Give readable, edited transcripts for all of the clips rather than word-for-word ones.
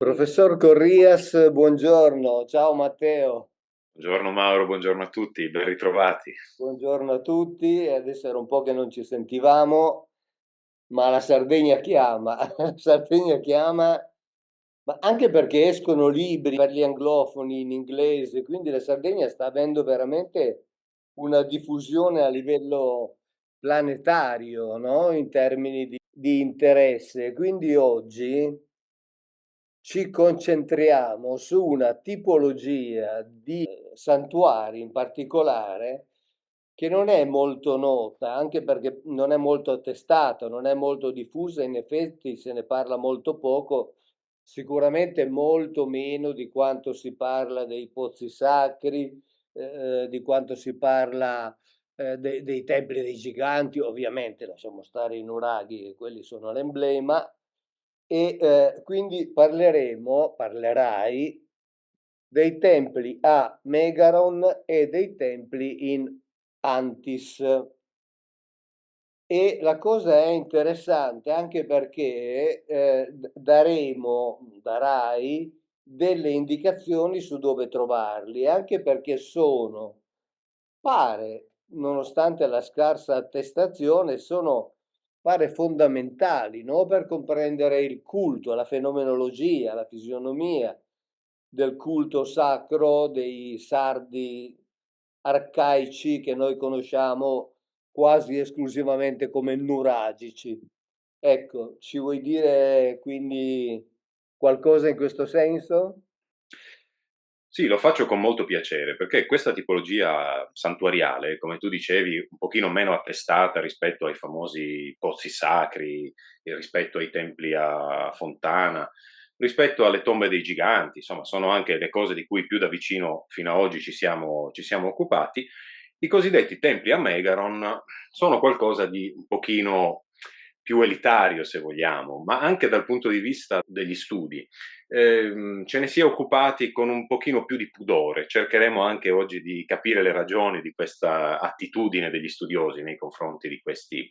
Professor Corrias, buongiorno. Ciao Matteo. Buongiorno Mauro, buongiorno a tutti, ben ritrovati. Buongiorno a tutti. Adesso era un po' che non ci sentivamo, ma la Sardegna chiama. La Sardegna chiama, ma anche perché escono libri per gli anglofoni in inglese, quindi la Sardegna sta avendo veramente una diffusione a livello planetario, no? In termini di interesse. Quindi oggi ci concentriamo su una tipologia di santuari in particolare che non è molto nota, anche perché non è molto attestata, non è molto diffusa, in effetti se ne parla molto poco, sicuramente molto meno di quanto si parla dei pozzi sacri, di quanto si parla dei templi dei giganti, ovviamente lasciamo stare i nuraghi, che quelli sono l'emblema, e quindi parlerai dei templi a Megaron e dei templi in Antis. E la cosa è interessante anche perché darai delle indicazioni su dove trovarli, anche perché sono, pare, nonostante la scarsa attestazione, pare fondamentali, no? Per comprendere il culto, la fenomenologia, la fisionomia del culto sacro dei sardi arcaici che noi conosciamo quasi esclusivamente come nuragici. Ecco, ci vuoi dire quindi qualcosa in questo senso? Sì, lo faccio con molto piacere perché questa tipologia santuariale, come tu dicevi, un pochino meno attestata rispetto ai famosi pozzi sacri, rispetto ai templi a Fontana, rispetto alle tombe dei giganti, insomma, sono anche le cose di cui più da vicino fino ad oggi ci siamo occupati. I cosiddetti templi a Megaron sono qualcosa di un pochino più elitario, se vogliamo, ma anche dal punto di vista degli studi. Ce ne si è occupati con un pochino più di pudore. Cercheremo anche oggi di capire le ragioni di questa attitudine degli studiosi nei confronti di questi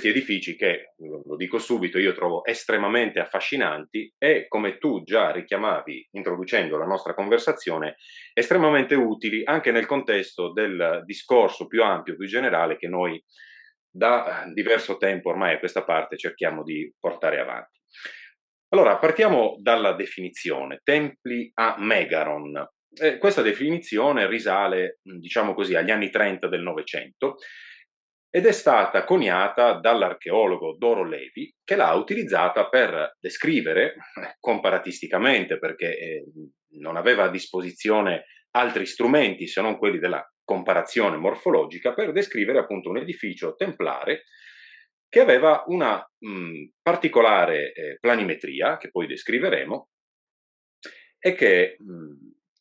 edifici che, lo dico subito, io trovo estremamente affascinanti e, come tu già richiamavi introducendo la nostra conversazione, estremamente utili anche nel contesto del discorso più ampio, più generale che noi da diverso tempo ormai a questa parte cerchiamo di portare avanti. Allora, partiamo dalla definizione, templi a Megaron. Questa definizione risale, diciamo così, agli anni 30 del Novecento ed è stata coniata dall'archeologo Doro Levi, che l'ha utilizzata per descrivere, comparatisticamente, perché non aveva a disposizione altri strumenti se non quelli della comparazione morfologica, per descrivere appunto un edificio templare che aveva una particolare planimetria, che poi descriveremo, e che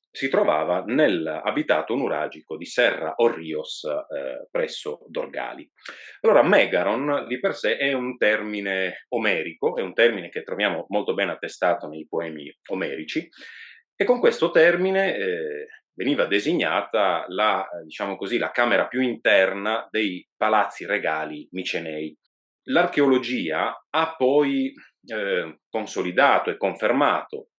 si trovava nell'abitato nuragico di Serra Orrios presso Dorgali. Allora, Megaron di per sé è un termine omerico, è un termine che troviamo molto ben attestato nei poemi omerici, e con questo termine veniva designata diciamo così, la camera più interna dei palazzi regali micenei. L'archeologia ha poi consolidato e confermato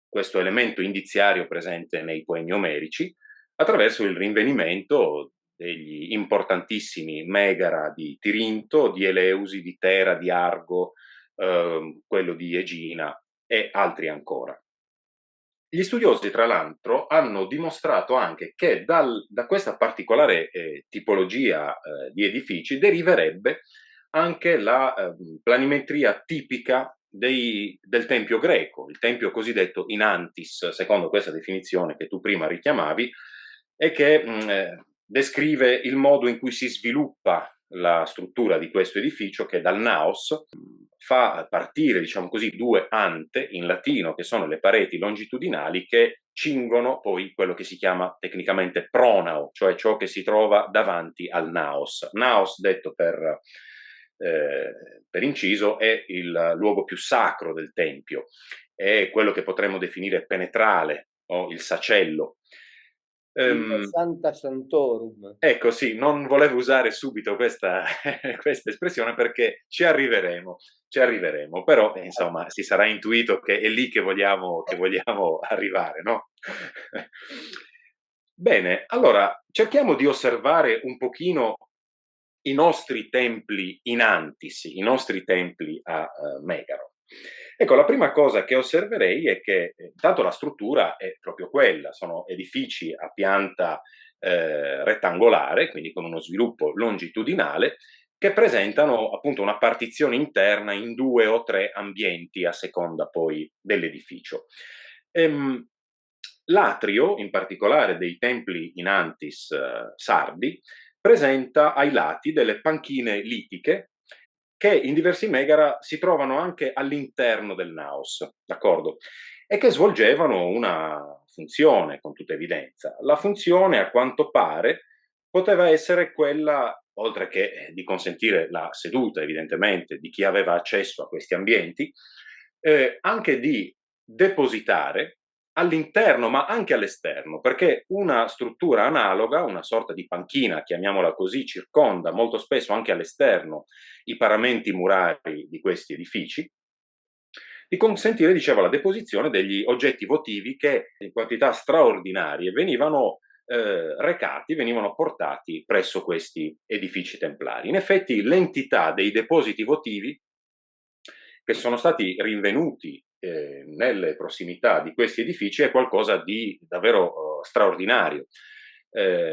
questo elemento indiziario presente nei poemi omerici attraverso il rinvenimento degli importantissimi megara di Tirinto, di Eleusi, di Tera, di Argo, quello di Egina e altri ancora. Gli studiosi, tra l'altro, hanno dimostrato anche che da questa particolare tipologia di edifici deriverebbe anche la planimetria tipica del tempio greco, il tempio cosiddetto in Antis, secondo questa definizione che tu prima richiamavi, e che descrive il modo in cui si sviluppa la struttura di questo edificio, che dal naos fa partire, diciamo così, due ante in latino, che sono le pareti longitudinali che cingono poi quello che si chiama tecnicamente pronao, cioè ciò che si trova davanti al naos. Naos, detto per inciso, è il luogo più sacro del tempio, è quello che potremmo definire penetrale o il sacello. Il Santa Santorum. Ecco, sì, non volevo usare subito questa, questa espressione perché ci arriveremo, però insomma si sarà intuito che è lì che vogliamo arrivare, no? Bene, allora cerchiamo di osservare un pochino i nostri templi in Antis, i nostri templi a Megaro. Ecco, la prima cosa che osserverei è che intanto la struttura è proprio quella, sono edifici a pianta rettangolare, quindi con uno sviluppo longitudinale, che presentano appunto una partizione interna in 2 o 3 ambienti a seconda poi dell'edificio. L'atrio, in particolare dei templi in Antis sardi, presenta ai lati delle panchine litiche che in diversi megara si trovano anche all'interno del naos, d'accordo? E che svolgevano una funzione, con tutta evidenza. La funzione, a quanto pare, poteva essere quella, oltre che di consentire la seduta, evidentemente, di chi aveva accesso a questi ambienti, anche di depositare all'interno, ma anche all'esterno, perché una struttura analoga, una sorta di panchina, chiamiamola così, circonda molto spesso anche all'esterno i paramenti murari di questi edifici, di consentire, dicevo, la deposizione degli oggetti votivi che in quantità straordinarie venivano recati, venivano portati presso questi edifici templari. In effetti l'entità dei depositi votivi che sono stati rinvenuti nelle prossimità di questi edifici è qualcosa di davvero straordinario.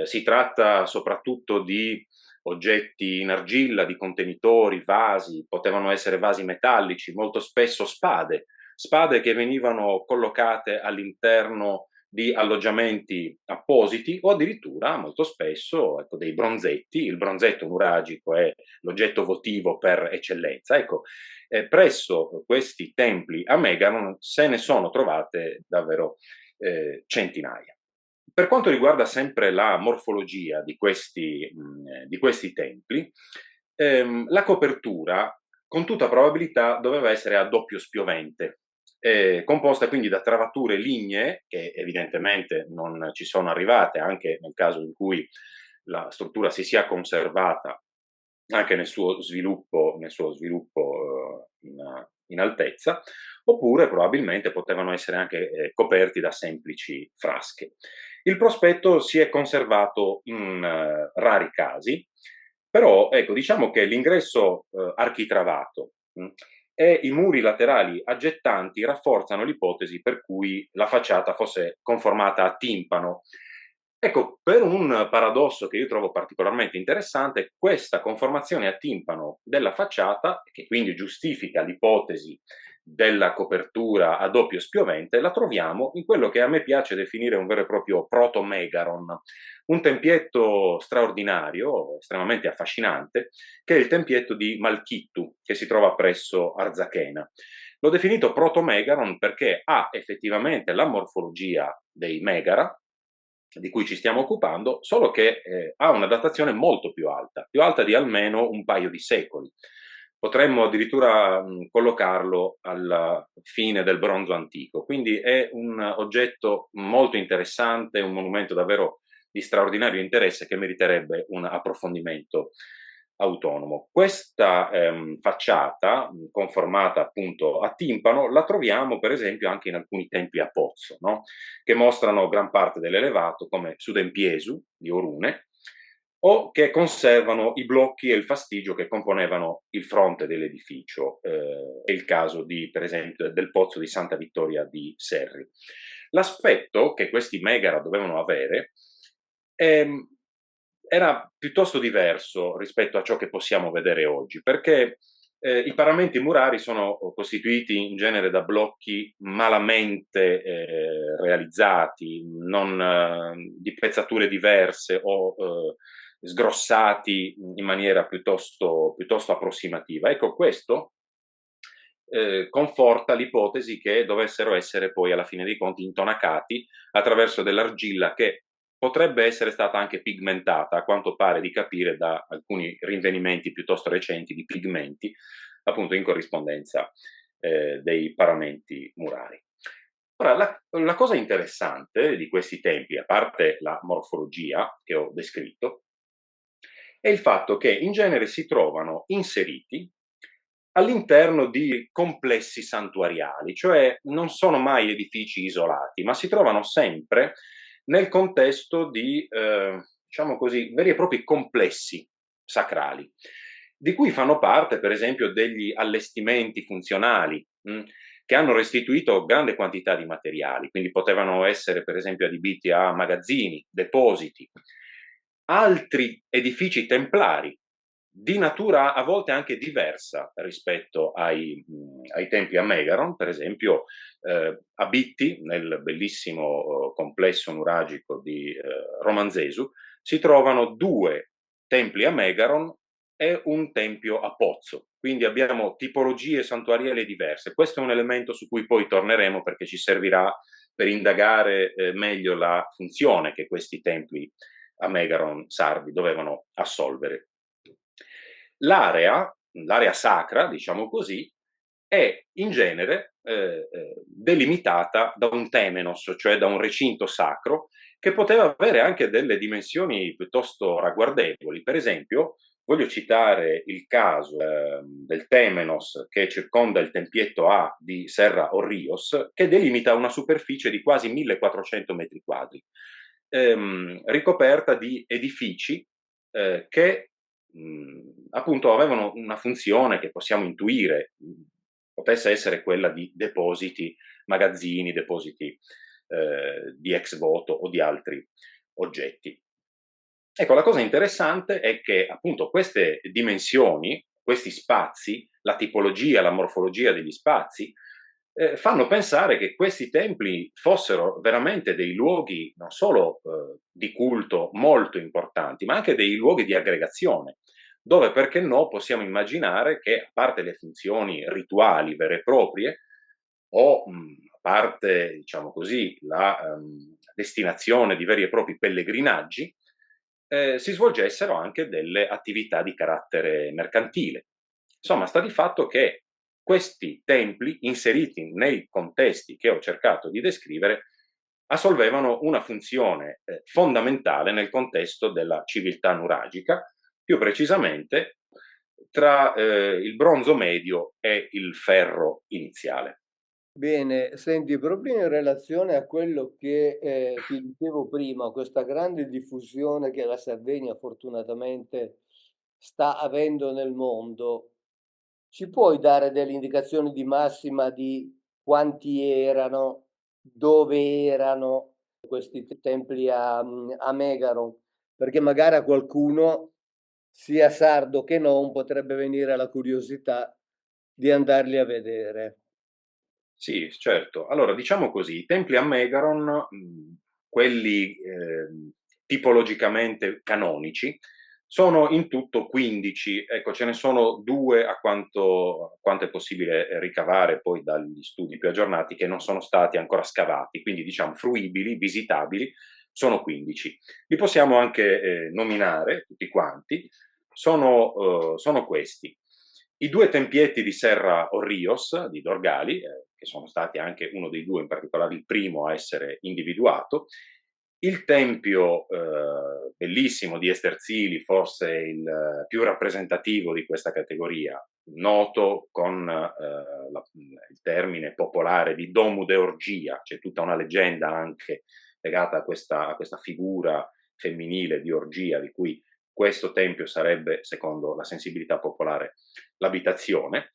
Si tratta soprattutto di oggetti in argilla, di contenitori, vasi, potevano essere vasi metallici, molto spesso spade che venivano collocate all'interno di alloggiamenti appositi o addirittura molto spesso ecco, dei bronzetti. Il bronzetto nuragico è l'oggetto votivo per eccellenza. Ecco, presso questi templi a Megara se ne sono trovate davvero centinaia. Per quanto riguarda sempre la morfologia di questi templi, la copertura con tutta probabilità doveva essere a doppio spiovente, composta quindi da travature lignee che evidentemente non ci sono arrivate anche nel caso in cui la struttura si sia conservata anche nel suo sviluppo in altezza, oppure probabilmente potevano essere anche coperti da semplici frasche. Il prospetto si è conservato in rari casi, però ecco, diciamo che l'ingresso architravato e i muri laterali aggettanti rafforzano l'ipotesi per cui la facciata fosse conformata a timpano. Ecco, per un paradosso che io trovo particolarmente interessante, questa conformazione a timpano della facciata, che quindi giustifica l'ipotesi della copertura a doppio spiovente, la troviamo in quello che a me piace definire un vero e proprio proto-megaron, un tempietto straordinario, estremamente affascinante, che è il tempietto di Malchittu, che si trova presso Arzachena. L'ho definito proto-megaron perché ha effettivamente la morfologia dei megara, di cui ci stiamo occupando, solo che ha una datazione molto più alta di almeno un paio di secoli. Potremmo addirittura collocarlo alla fine del bronzo antico, quindi è un oggetto molto interessante, un monumento davvero di straordinario interesse che meriterebbe un approfondimento autonomo. Questa facciata, conformata appunto a timpano, la troviamo per esempio anche in alcuni templi a pozzo, no? Che mostrano gran parte dell'elevato, come Sudempiesu di Orune, o che conservano i blocchi e il fastigio che componevano il fronte dell'edificio. È il caso per esempio, del pozzo di Santa Vittoria di Serri. L'aspetto che questi megara dovevano avere era piuttosto diverso rispetto a ciò che possiamo vedere oggi, perché i paramenti murari sono costituiti in genere da blocchi malamente realizzati, non, di pezzature diverse o sgrossati in maniera piuttosto approssimativa. Ecco, questo conforta l'ipotesi che dovessero essere poi alla fine dei conti intonacati attraverso dell'argilla che potrebbe essere stata anche pigmentata, a quanto pare di capire da alcuni rinvenimenti piuttosto recenti di pigmenti, appunto in corrispondenza dei paramenti murari. Ora, la cosa interessante di questi templi, a parte la morfologia che ho descritto, è il fatto che in genere si trovano inseriti all'interno di complessi santuariali, cioè non sono mai edifici isolati, ma si trovano sempre nel contesto di, diciamo così, veri e propri complessi sacrali, di cui fanno parte, per esempio, degli allestimenti funzionali, che hanno restituito grande quantità di materiali, quindi potevano essere, per esempio, adibiti a magazzini, depositi, altri edifici templari di natura a volte anche diversa rispetto ai templi a Megaron, per esempio a Bitti, nel bellissimo complesso nuragico di Romanzesu, si trovano due templi a Megaron e un tempio a Pozzo, quindi abbiamo tipologie santuariali diverse. Questo è un elemento su cui poi torneremo perché ci servirà per indagare meglio la funzione che questi templi a Megaron sardi dovevano assolvere. L'area sacra, diciamo così, è in genere delimitata da un temenos, cioè da un recinto sacro, che poteva avere anche delle dimensioni piuttosto ragguardevoli. Per esempio, voglio citare il caso del temenos che circonda il tempietto A di Serra Orrios, che delimita una superficie di quasi 1400 metri quadri, ricoperta di edifici che appunto avevano una funzione che possiamo intuire potesse essere quella di depositi, magazzini, depositi di ex voto o di altri oggetti. Ecco, la cosa interessante è che appunto queste dimensioni, questi spazi, la tipologia, la morfologia degli spazi, fanno pensare che questi templi fossero veramente dei luoghi non solo di culto molto importanti, ma anche dei luoghi di aggregazione, dove perché no possiamo immaginare che, a parte le funzioni rituali vere e proprie, o a parte, diciamo così, la destinazione di veri e propri pellegrinaggi, si svolgessero anche delle attività di carattere mercantile. Insomma, sta di fatto che questi templi, inseriti nei contesti che ho cercato di descrivere, assolvevano una funzione fondamentale nel contesto della civiltà nuragica, più precisamente tra il bronzo medio e il ferro iniziale. Bene, senti, proprio in relazione a quello che ti dicevo prima, questa grande diffusione che la Sardegna fortunatamente sta avendo nel mondo, ci puoi dare delle indicazioni di massima di quanti erano, dove erano questi templi a Megaron? Perché magari a qualcuno, sia sardo che non, potrebbe venire la curiosità di andarli a vedere. Sì, certo. Allora, diciamo così, i templi a Megaron, quelli tipologicamente canonici, sono in tutto 15, ecco, ce ne sono due a quanto è possibile ricavare poi dagli studi più aggiornati che non sono stati ancora scavati, quindi diciamo fruibili, visitabili, sono 15. Li possiamo anche nominare tutti quanti, sono questi. I due tempietti di Serra Orrios, di Dorgali, che sono stati anche uno dei due, in particolare il primo a essere individuato, il tempio bellissimo di Esterzili, forse il più rappresentativo di questa categoria, noto con il termine popolare di Domu de Orgia, c'è tutta una leggenda anche legata a questa figura femminile di Orgia, di cui questo tempio sarebbe, secondo la sensibilità popolare, l'abitazione.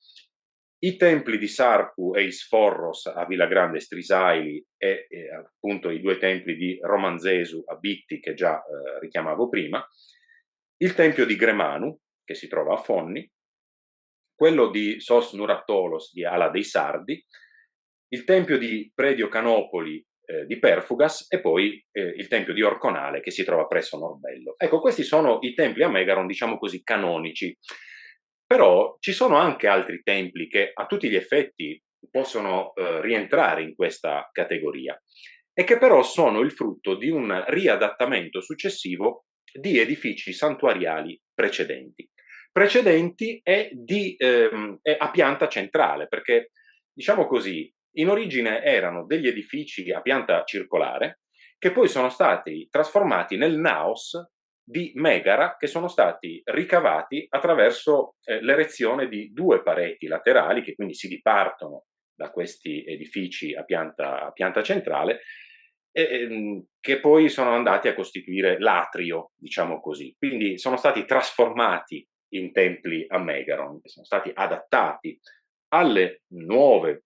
I templi di Sarpu e Isforros a Villagrande Strisaili e appunto i due templi di Romanzesu a Bitti che già richiamavo prima, il tempio di Gremanu che si trova a Fonni, quello di Sos Nuratolos di Ala dei Sardi, il tempio di Predio Canopoli di Perfugas e poi il tempio di Orconale che si trova presso Norbello. Ecco, questi sono i templi a Megaron, diciamo così, canonici. Però ci sono anche altri templi che a tutti gli effetti possono rientrare in questa categoria e che però sono il frutto di un riadattamento successivo di edifici santuariali precedenti e a pianta centrale, perché diciamo così, in origine erano degli edifici a pianta circolare che poi sono stati trasformati nel naos di Megara, che sono stati ricavati attraverso l'erezione di due pareti laterali che quindi si dipartono da questi edifici a pianta centrale, che poi sono andati a costituire l'atrio, diciamo così. Quindi sono stati trasformati in templi a Megaron, sono stati adattati alle nuove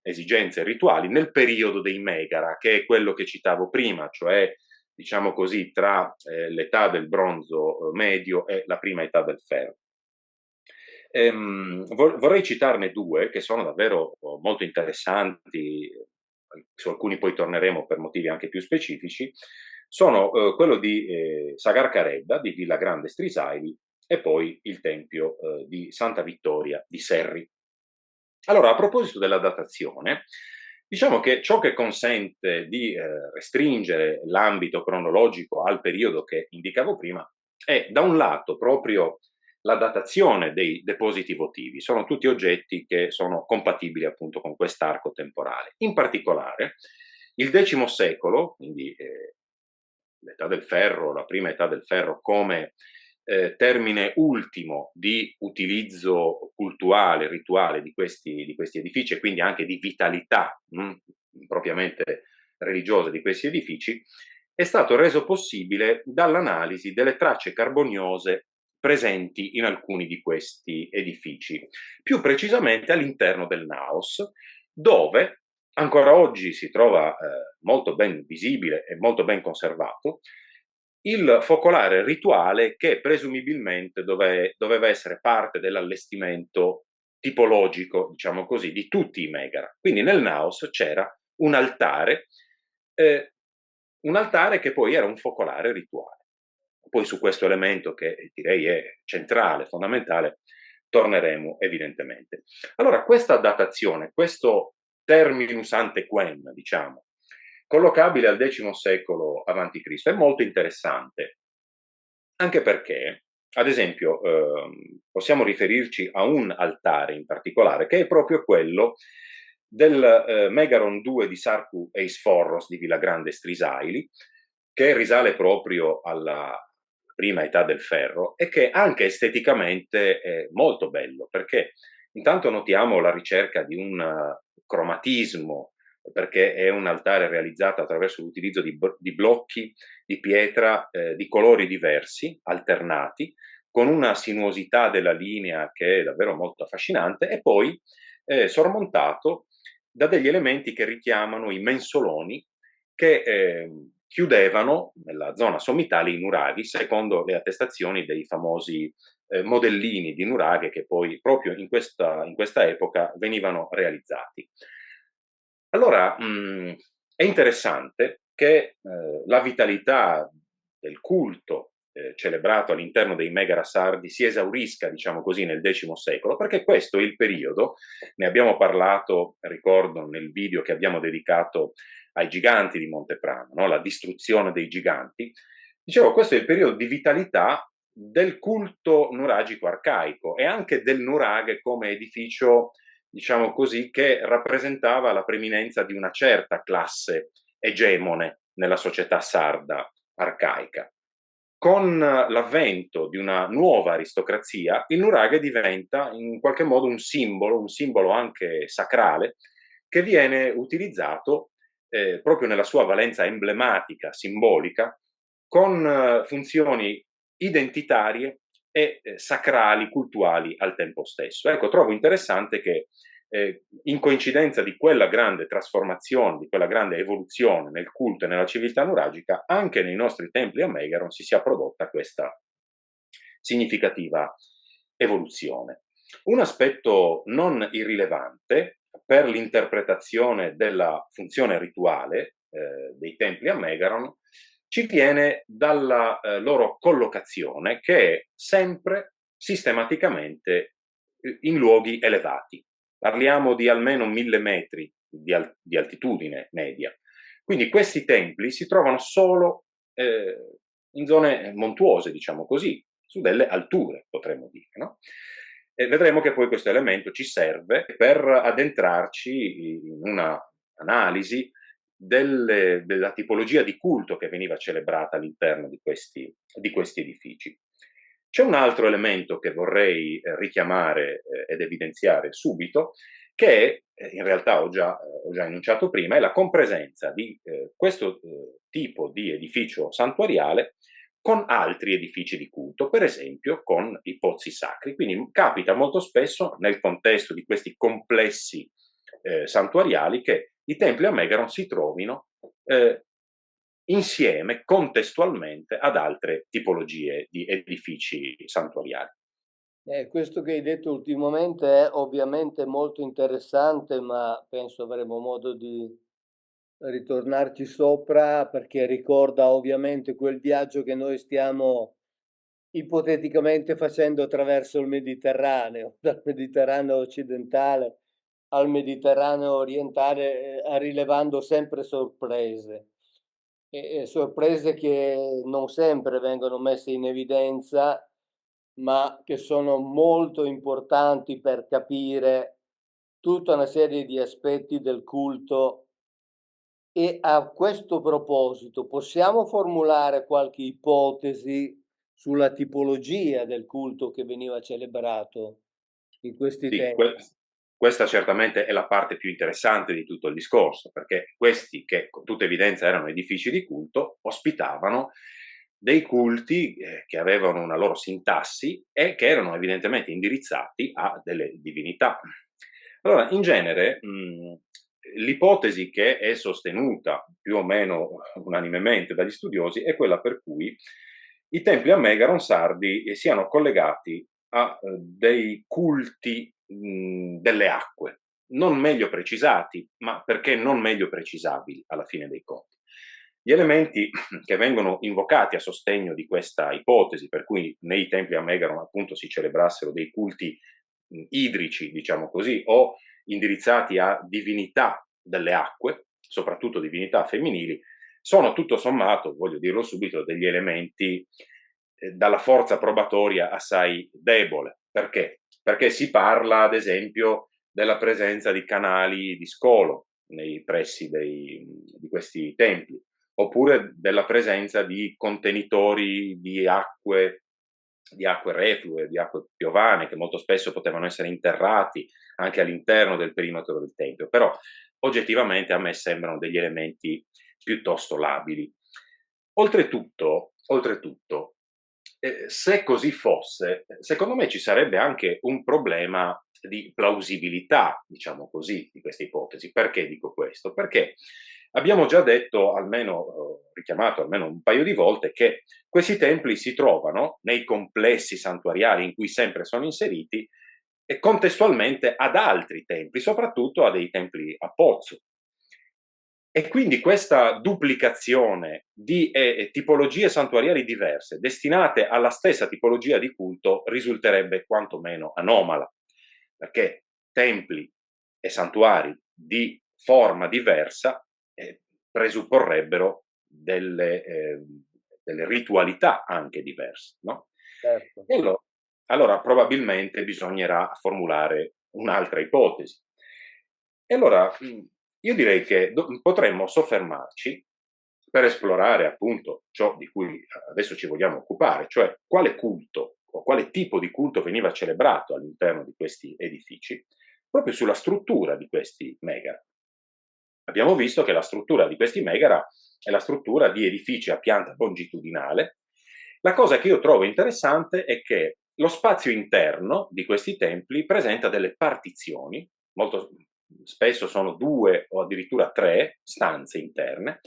esigenze rituali nel periodo dei Megara, che è quello che citavo prima, cioè diciamo così tra l'età del bronzo medio e la prima età del ferro. Vorrei citarne due che sono davvero molto interessanti, su alcuni poi torneremo per motivi anche più specifici. Sono quello di Sagar Caredda, di Villa Grande Strisaili, e poi il tempio di Santa Vittoria di Serri. Allora, a proposito della datazione, diciamo che ciò che consente di restringere l'ambito cronologico al periodo che indicavo prima è, da un lato, proprio la datazione dei depositi votivi. Sono tutti oggetti che sono compatibili appunto con quest'arco temporale. In particolare, il X secolo, quindi l'età del ferro, la prima età del ferro come termine ultimo di utilizzo cultuale, rituale di questi edifici e quindi anche di vitalità propriamente religiosa di questi edifici, è stato reso possibile dall'analisi delle tracce carboniose presenti in alcuni di questi edifici, più precisamente all'interno del naos, dove ancora oggi si trova molto ben visibile e molto ben conservato il focolare rituale che presumibilmente doveva essere parte dell'allestimento tipologico, diciamo così, di tutti i Megara. Quindi nel naos c'era un altare che poi era un focolare rituale. Poi su questo elemento, che direi è centrale, fondamentale, torneremo evidentemente. Allora, questa datazione, questo terminus ante quem, diciamo, collocabile al X secolo a.C., è molto interessante, anche perché, ad esempio, possiamo riferirci a un altare in particolare, che è proprio quello del Megaron 2 di Sarku Eisforros di Villagrande Strisaili, che risale proprio alla prima età del ferro e che anche esteticamente è molto bello, perché intanto notiamo la ricerca di un cromatismo, perché è un altare realizzato attraverso l'utilizzo di blocchi di pietra di colori diversi, alternati, con una sinuosità della linea che è davvero molto affascinante, e poi sormontato da degli elementi che richiamano i mensoloni che chiudevano nella zona sommitale i nuraghi, secondo le attestazioni dei famosi modellini di nuraghe che poi proprio in questa epoca venivano realizzati. Allora, è interessante che la vitalità del culto celebrato all'interno dei Megara sardi si esaurisca, diciamo così, nel X secolo, perché questo è il periodo, ne abbiamo parlato, ricordo, nel video che abbiamo dedicato ai giganti di Monteprano, no? La distruzione dei giganti. Dicevo, questo è il periodo di vitalità del culto nuragico arcaico e anche del nuraghe come edificio, diciamo così, che rappresentava la preminenza di una certa classe egemone nella società sarda arcaica. Con l'avvento di una nuova aristocrazia, il nuraghe diventa in qualche modo un simbolo anche sacrale, che viene utilizzato proprio nella sua valenza emblematica, simbolica, con funzioni identitarie e sacrali, cultuali al tempo stesso. Ecco, trovo interessante che in coincidenza di quella grande trasformazione, di quella grande evoluzione nel culto e nella civiltà nuragica, anche nei nostri templi a Megaron si sia prodotta questa significativa evoluzione. Un aspetto non irrilevante per l'interpretazione della funzione rituale dei templi a Megaron ci viene dalla loro collocazione, che è sempre sistematicamente in luoghi elevati. Parliamo di almeno 1000 metri di altitudine media. Quindi questi templi si trovano solo in zone montuose, diciamo così, su delle alture, potremmo dire, no? E vedremo che poi questo elemento ci serve per addentrarci in una analisi della tipologia di culto che veniva celebrata all'interno di questi edifici. C'è un altro elemento che vorrei richiamare ed evidenziare subito, che in realtà ho già enunciato prima, è la compresenza di questo tipo di edificio santuariale con altri edifici di culto, per esempio con i pozzi sacri. Quindi capita molto spesso nel contesto di questi complessi santuariali che i templi a Megaron si trovino insieme, contestualmente, ad altre tipologie di edifici santuariali. Questo che hai detto ultimamente è ovviamente molto interessante, ma penso avremo modo di ritornarci sopra perché ricorda ovviamente quel viaggio che noi stiamo ipoteticamente facendo attraverso il Mediterraneo, dal Mediterraneo occidentale al Mediterraneo orientale, rilevando sempre sorprese. E sorprese che non sempre vengono messe in evidenza, ma che sono molto importanti per capire tutta una serie di aspetti del culto. E a questo proposito, possiamo formulare qualche ipotesi sulla tipologia del culto che veniva celebrato in questi Sì, tempi? questa certamente è la parte più interessante di tutto il discorso, perché questi, che con tutta evidenza erano edifici di culto, ospitavano dei culti che avevano una loro sintassi e che erano evidentemente indirizzati a delle divinità. Allora, in genere, l'ipotesi che è sostenuta più o meno unanimemente dagli studiosi è quella per cui i templi a Megaron sardi siano collegati a dei culti delle acque, non meglio precisati, ma perché non meglio precisabili alla fine dei conti. Gli elementi che vengono invocati a sostegno di questa ipotesi, per cui nei templi a Megaron appunto si celebrassero dei culti idrici, diciamo così, o indirizzati a divinità delle acque, soprattutto divinità femminili, sono tutto sommato, voglio dirlo subito, degli elementi dalla forza probatoria assai debole. Perché? Perché si parla, ad esempio, della presenza di canali di scolo nei pressi di questi templi, oppure della presenza di contenitori di acque reflue, di acque piovane, che molto spesso potevano essere interrati anche all'interno del perimetro del tempio. Però oggettivamente a me sembrano degli elementi piuttosto labili. Oltretutto, se così fosse, secondo me ci sarebbe anche un problema di plausibilità, diciamo così, di questa ipotesi. Perché dico questo? Perché abbiamo già detto, almeno richiamato almeno un paio di volte, che questi templi si trovano nei complessi santuariali in cui sempre sono inseriti e contestualmente ad altri templi, soprattutto a dei templi a pozzo. E quindi questa duplicazione di tipologie santuariali diverse, destinate alla stessa tipologia di culto, risulterebbe quantomeno anomala, perché templi e santuari di forma diversa presupporrebbero delle ritualità anche diverse, no? Certo. E allora probabilmente bisognerà formulare un'altra ipotesi. E allora io direi che potremmo soffermarci per esplorare appunto ciò di cui adesso ci vogliamo occupare, cioè quale culto o quale tipo di culto veniva celebrato all'interno di questi edifici, proprio sulla struttura di questi megara. Abbiamo visto che la struttura di questi megara è la struttura di edifici a pianta longitudinale. La cosa che io trovo interessante è che lo spazio interno di questi templi presenta delle partizioni, molto spesso sono 2 o addirittura 3 stanze interne,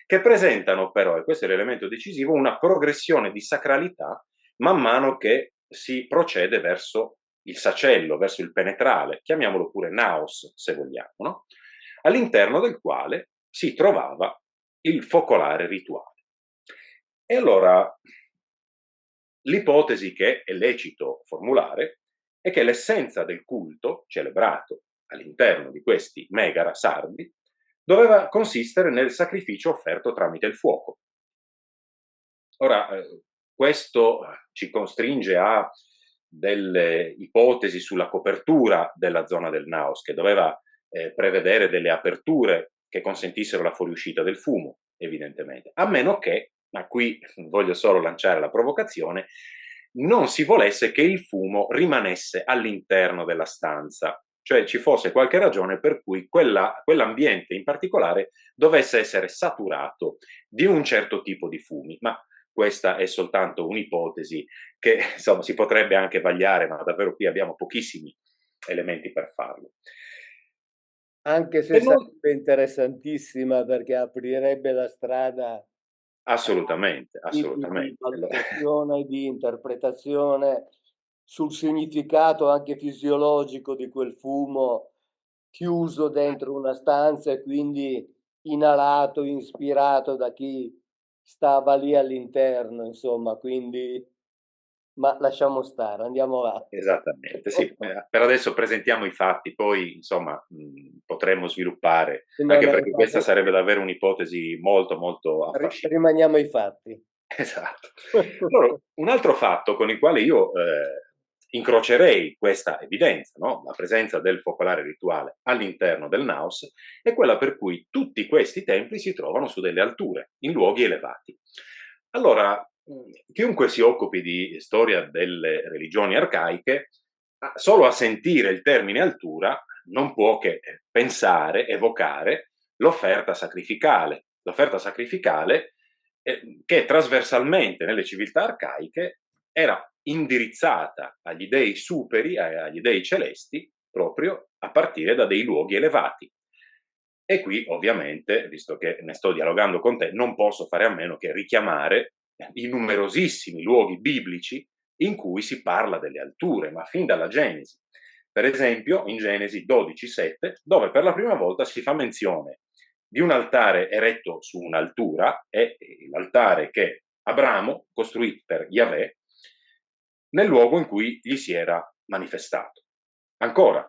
che presentano però, e questo è l'elemento decisivo, una progressione di sacralità man mano che si procede verso il sacello, verso il penetrale, chiamiamolo pure naos se vogliamo, no? All'interno del quale si trovava il focolare rituale. E allora l'ipotesi che è lecito formulare è che l'essenza del culto celebrato all'interno di questi megara sardi doveva consistere nel sacrificio offerto tramite il fuoco. Ora, questo ci costringe a delle ipotesi sulla copertura della zona del Naos, che doveva prevedere delle aperture che consentissero la fuoriuscita del fumo, evidentemente, a meno che, ma qui voglio solo lanciare la provocazione, non si volesse che il fumo rimanesse all'interno della stanza, cioè ci fosse qualche ragione per cui quell'ambiente in particolare dovesse essere saturato di un certo tipo di fumi, ma questa è soltanto un'ipotesi che insomma si potrebbe anche vagliare, ma davvero qui abbiamo pochissimi elementi per farlo. Anche se sarebbe interessantissima perché aprirebbe la strada a Assolutamente, tipi di assolutamente. valutazione, di interpretazione sul significato anche fisiologico di quel fumo chiuso dentro una stanza e quindi inalato, ispirato da chi stava lì all'interno, insomma, quindi ma lasciamo stare, andiamo avanti. Esattamente, sì. Per adesso presentiamo i fatti, poi insomma potremmo sviluppare, No, anche no, perché questa sarebbe davvero un'ipotesi molto, molto affascinante. rimaniamo ai fatti. Esatto. Allora, un altro fatto con il quale io incrocerei questa evidenza, no? La presenza del focolare rituale all'interno del Naos, è quella per cui tutti questi templi si trovano su delle alture, in luoghi elevati. Allora, chiunque si occupi di storia delle religioni arcaiche, solo a sentire il termine altura non può che pensare, evocare l'offerta sacrificale. L'offerta sacrificale che trasversalmente nelle civiltà arcaiche era indirizzata agli dei superi, agli dei celesti, proprio a partire da dei luoghi elevati. E qui ovviamente, visto che ne sto dialogando con te, non posso fare a meno che richiamare i numerosissimi luoghi biblici in cui si parla delle alture, ma fin dalla Genesi. Per esempio, in Genesi 12:7, dove per la prima volta si fa menzione di un altare eretto su un'altura, è l'altare che Abramo costruì per Yahweh, nel luogo in cui gli si era manifestato. Ancora,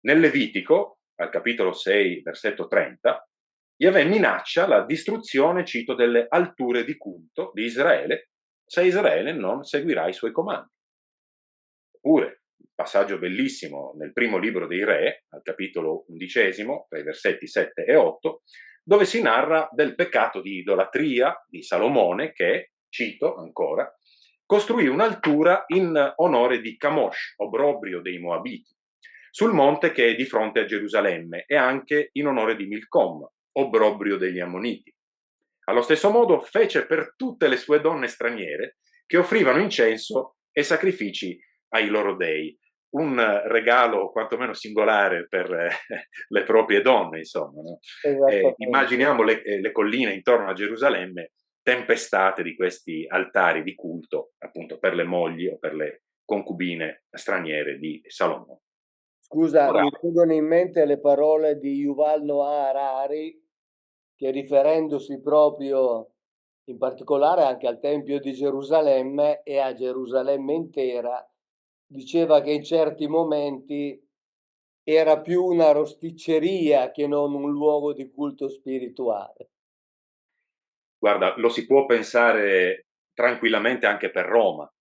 nel Levitico, al capitolo 6, versetto 30, Yahweh minaccia la distruzione, cito, delle alture di culto di Israele, se Israele non seguirà i suoi comandi. Oppure, un passaggio bellissimo nel primo libro dei Re, al capitolo 11, tra i versetti 7 e 8, dove si narra del peccato di idolatria di Salomone che, cito ancora, costruì un'altura in onore di Camosh, obbrobrio dei Moabiti, sul monte che è di fronte a Gerusalemme, e anche in onore di Milcom, obbrobrio degli Ammoniti. Allo stesso modo fece per tutte le sue donne straniere che offrivano incenso e sacrifici ai loro dei. Un regalo quantomeno singolare per le proprie donne, insomma. No? Immaginiamo le colline intorno a Gerusalemme tempestate di questi altari di culto, appunto, per le mogli o per le concubine straniere di Salomone. Scusa, Ora, mi vengono in mente le parole di Yuval Noah Harari che riferendosi proprio in particolare anche al Tempio di Gerusalemme e a Gerusalemme intera, diceva che in certi momenti era più una rosticceria che non un luogo di culto spirituale. guarda, lo si può pensare tranquillamente anche per Roma.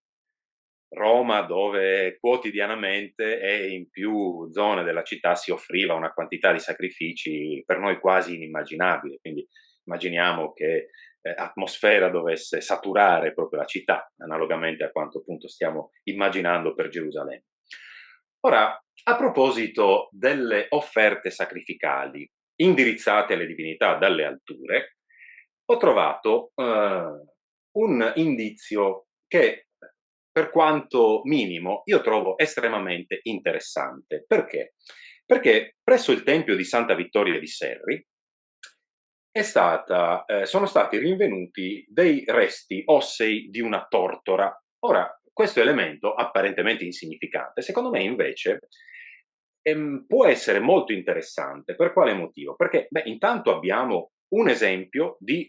Roma, dove quotidianamente e in più zone della città si offriva una quantità di sacrifici per noi quasi inimmaginabile. Quindi immaginiamo che atmosfera dovesse saturare proprio la città, analogamente a quanto appunto stiamo immaginando per Gerusalemme. Ora, a proposito delle offerte sacrificali indirizzate alle divinità dalle alture, ho trovato un indizio che, per quanto minimo, io trovo estremamente interessante. Perché? Perché presso il Tempio di Santa Vittoria di Serri sono stati rinvenuti dei resti ossei di una tortora. Ora, questo elemento, apparentemente insignificante, secondo me invece può essere molto interessante. Per quale motivo? Perché intanto abbiamo un esempio di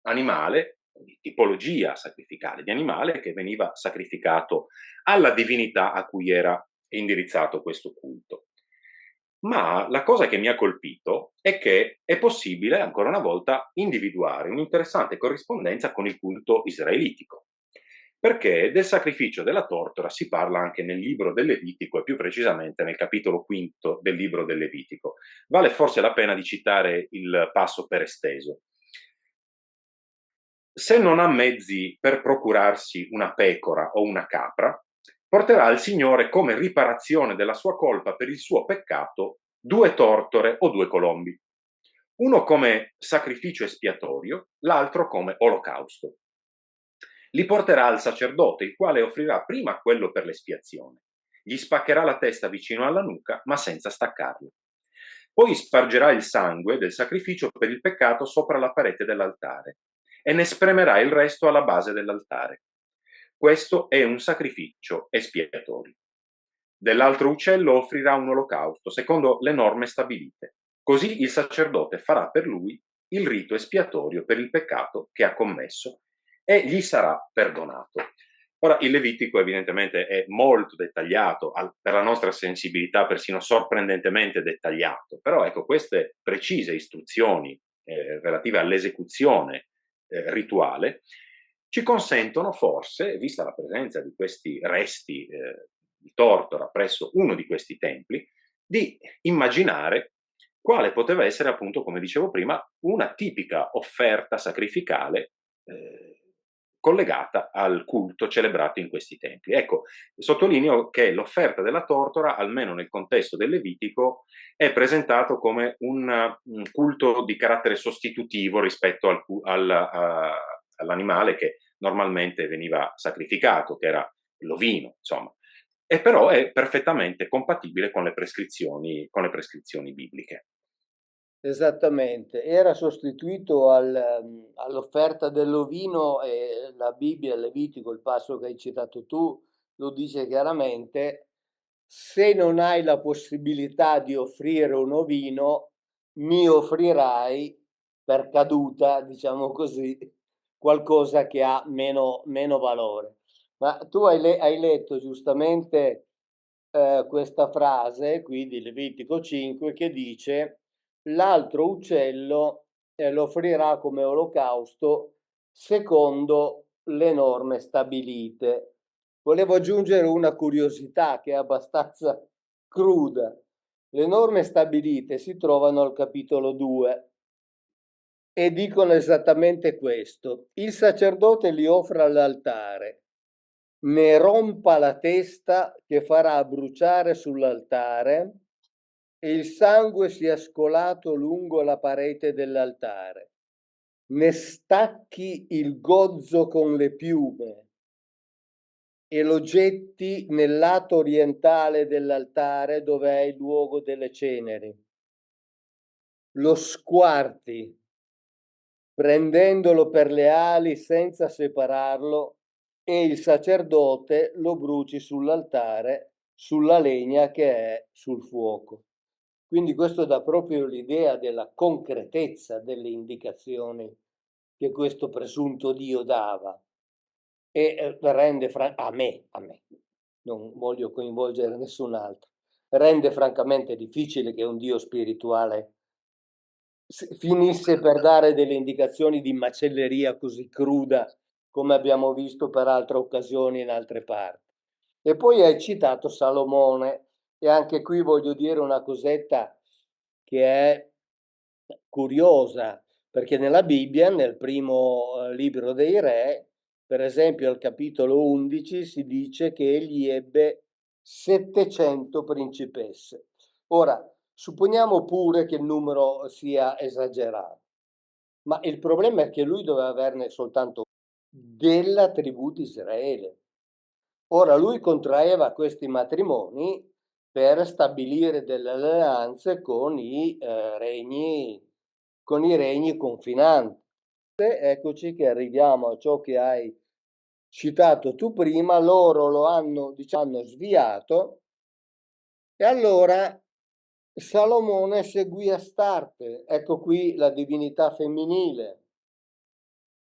animale, di tipologia sacrificale, di animale che veniva sacrificato alla divinità a cui era indirizzato questo culto. Ma la cosa che mi ha colpito è che è possibile, ancora una volta, individuare un'interessante corrispondenza con il culto israelitico. perché del sacrificio della tortora si parla anche nel libro del Levitico, e più precisamente nel capitolo quinto del libro del Levitico. Vale forse la pena di citare il passo per esteso. Se non ha mezzi per procurarsi una pecora o una capra, porterà al Signore come riparazione della sua colpa per il suo peccato 2 tortore o 2 colombi, uno come sacrificio espiatorio, l'altro come olocausto. Li porterà al sacerdote, il quale offrirà prima quello per l'espiazione. Gli spaccherà la testa vicino alla nuca, ma senza staccarla. Poi spargerà il sangue del sacrificio per il peccato sopra la parete dell'altare e ne spremerà il resto alla base dell'altare. Questo è un sacrificio espiatorio. Dell'altro uccello offrirà un olocausto, secondo le norme stabilite. Così il sacerdote farà per lui il rito espiatorio per il peccato che ha commesso e gli sarà perdonato. Ora, il Levitico evidentemente è molto dettagliato, per la nostra sensibilità persino sorprendentemente dettagliato, però ecco, queste precise istruzioni relative all'esecuzione rituale ci consentono forse, vista la presenza di questi resti di tortora presso uno di questi templi, di immaginare quale poteva essere, appunto, come dicevo prima, una tipica offerta sacrificale collegata al culto celebrato in questi templi. Ecco, sottolineo che l'offerta della tortora, almeno nel contesto del Levitico, è presentato come un culto di carattere sostitutivo rispetto all'animale che normalmente veniva sacrificato, che era l'ovino, insomma. E però è perfettamente compatibile con le prescrizioni bibliche. Esattamente, era sostituito all'offerta dell'ovino e la Bibbia, il Levitico, il passo che hai citato tu, lo dice chiaramente: se non hai la possibilità di offrire un ovino, mi offrirai per caduta, diciamo così, qualcosa che ha meno valore. Ma tu hai letto giustamente questa frase qui di Levitico 5 che dice: l'altro uccello lo offrirà come olocausto secondo le norme stabilite. Volevo aggiungere una curiosità che è abbastanza cruda. Le norme stabilite si trovano al capitolo 2 e dicono esattamente questo: il sacerdote li offre all'altare, ne rompa la testa che farà bruciare sull'altare e il sangue sia scolato lungo la parete dell'altare. Ne stacchi il gozzo con le piume e lo getti nel lato orientale dell'altare dove è il luogo delle ceneri. Lo squarti, prendendolo per le ali senza separarlo, e il sacerdote lo bruci sull'altare, sulla legna che è sul fuoco. Quindi questo dà proprio l'idea della concretezza delle indicazioni che questo presunto Dio dava e rende a me, non voglio coinvolgere nessun altro, rende francamente difficile che un Dio spirituale finisse per dare delle indicazioni di macelleria così cruda come abbiamo visto per altre occasioni in altre parti. E poi hai citato Salomone e anche qui voglio dire una cosetta che è curiosa, perché nella Bibbia, nel primo libro dei Re, per esempio al capitolo 11 si dice che egli ebbe 700 principesse. Ora, supponiamo pure che il numero sia esagerato, ma il problema è che lui doveva averne soltanto della tribù di Israele. Ora lui contraeva questi matrimoni per stabilire delle alleanze con con i regni confinanti. Eccoci che arriviamo a ciò che hai citato tu prima, loro lo hanno, diciamo, sviato e allora Salomone seguì Astarte, ecco qui la divinità femminile,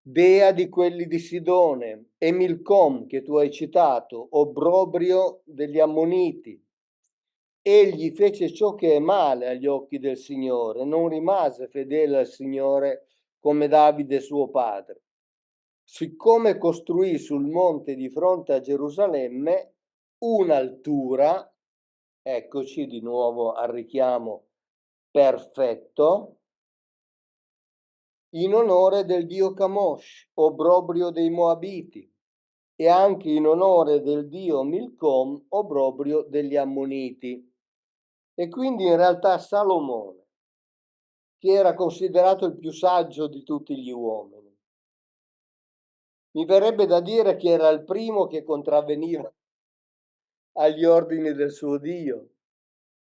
dea di quelli di Sidone, e Milcom che tu hai citato, obbrobrio degli Ammoniti. Egli fece ciò che è male agli occhi del Signore, non rimase fedele al Signore come Davide suo padre. siccome costruì sul monte di fronte a Gerusalemme un'altura, eccoci di nuovo al richiamo perfetto, in onore del dio Camosh, obbrobrio dei Moabiti, e anche in onore del dio Milcom, obbrobrio degli Ammoniti. E quindi in realtà Salomone, che era considerato il più saggio di tutti gli uomini, mi verrebbe da dire che era il primo che contravveniva agli ordini del suo dio.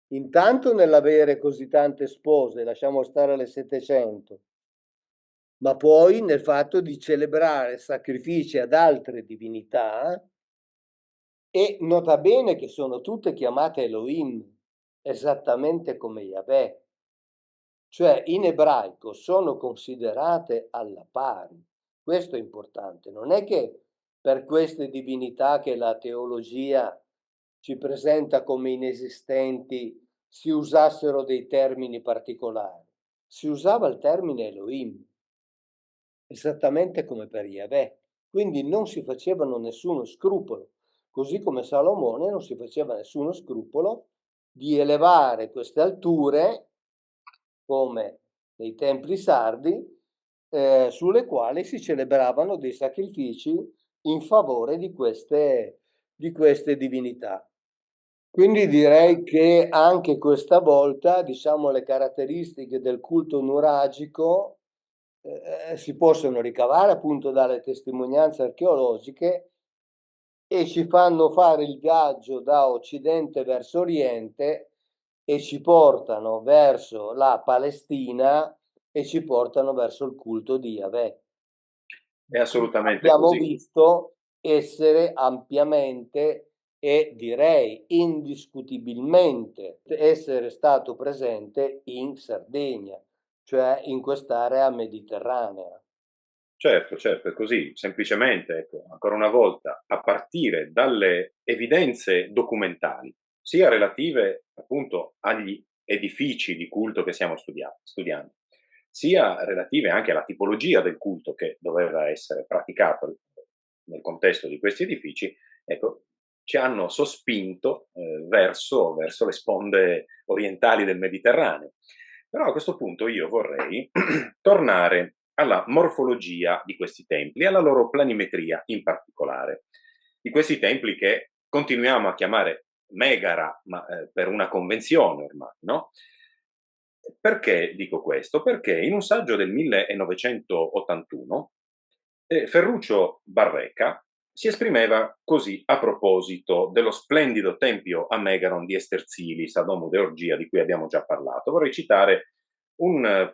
Intanto nell'avere così tante spose, lasciamo stare le 700, ma poi nel fatto di celebrare sacrifici ad altre divinità, e nota bene che sono tutte chiamate Elohim, esattamente come Yahweh, cioè in ebraico sono considerate alla pari. Questo è importante, non è che per queste divinità che la teologia ci presenta come inesistenti si usassero dei termini particolari. Si usava il termine Elohim, esattamente come per Yahweh. Quindi non si facevano nessuno scrupolo, così come Salomone non si faceva nessuno scrupolo di elevare queste alture, come nei templi sardi, sulle quali si celebravano dei sacrifici in favore di queste divinità. Quindi direi che anche questa volta, diciamo, le caratteristiche del culto nuragico si possono ricavare appunto dalle testimonianze archeologiche e ci fanno fare il viaggio da Occidente verso Oriente e ci portano verso la Palestina e ci portano verso il culto di Yahweh. È assolutamente Abbiamo così. visto essere ampiamente e direi indiscutibilmente essere stato presente in Sardegna, cioè in quest'area mediterranea. Certo, certo, è così, semplicemente, ecco, ancora una volta, a partire dalle evidenze documentali, sia relative appunto agli edifici di culto che stiamo studiando, sia relative anche alla tipologia del culto che doveva essere praticato nel contesto di questi edifici, ecco, ci hanno sospinto verso le sponde orientali del Mediterraneo. Però a questo punto io vorrei tornare alla morfologia di questi templi, alla loro planimetria in particolare, di questi templi che continuiamo a chiamare megara, ma per una convenzione ormai, no? Perché dico questo? Perché in un saggio del 1981 Ferruccio Barreca si esprimeva così a proposito dello splendido tempio a Megaron di Esterzilis, a Domo de Orgia, di cui abbiamo già parlato. Vorrei citare un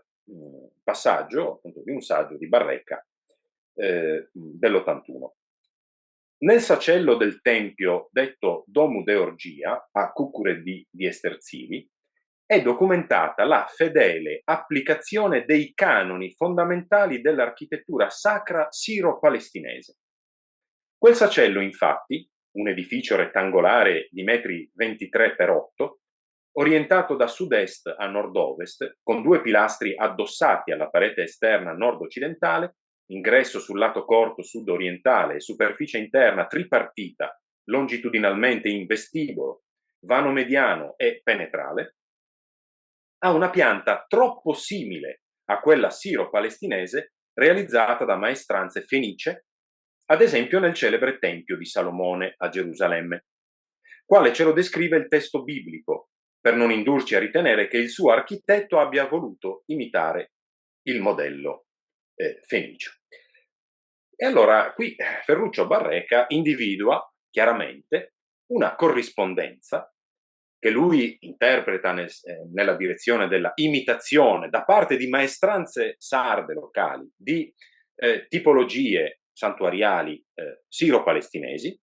passaggio appunto di un saggio di Barreca dell'81. Nel sacello del tempio detto Domu de Orgia, a Cucure di Esterzivi, è documentata la fedele applicazione dei canoni fondamentali dell'architettura sacra siro-palestinese. Quel sacello, infatti, un edificio rettangolare di metri 23 per 8, orientato da sud-est a nord-ovest, con due pilastri addossati alla parete esterna nord-occidentale, ingresso sul lato corto sud-orientale e superficie interna tripartita, longitudinalmente in vestibolo, vano mediano e penetrale, ha una pianta troppo simile a quella siro-palestinese realizzata da maestranze fenicie, ad esempio nel celebre Tempio di Salomone a Gerusalemme, quale ce lo descrive il testo biblico, per non indurci a ritenere che il suo architetto abbia voluto imitare il modello fenicio. E allora qui Ferruccio Barreca individua chiaramente una corrispondenza che lui interpreta nella direzione della imitazione da parte di maestranze sarde locali di tipologie santuariali siro-palestinesi.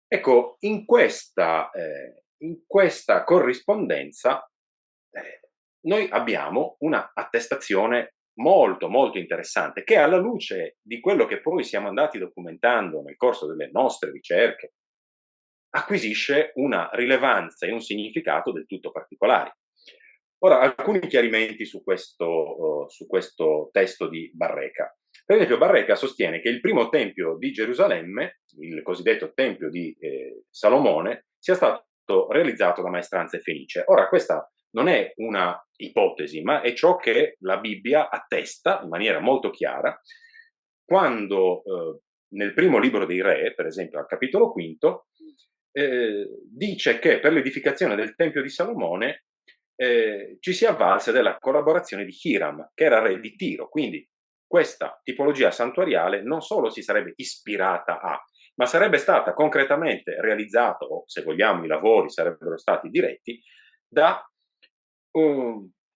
Ecco, in questa corrispondenza noi abbiamo una attestazione molto molto interessante che, alla luce di quello che poi siamo andati documentando nel corso delle nostre ricerche, acquisisce una rilevanza e un significato del tutto particolari. Ora, alcuni chiarimenti su questo testo di Barreca. Per esempio, Barreca sostiene che il primo tempio di Gerusalemme, il cosiddetto tempio di Salomone, sia stato realizzato da maestranze fenicie. Ora, questa non è una ipotesi, ma è ciò che la Bibbia attesta in maniera molto chiara quando nel primo libro dei Re, per esempio al capitolo quinto, dice che per l'edificazione del Tempio di Salomone ci si avvalse della collaborazione di Hiram, che era re di Tiro. Quindi questa tipologia santuariale non solo si sarebbe ispirata a, ma sarebbe stata concretamente realizzata, o se vogliamo i lavori sarebbero stati diretti, da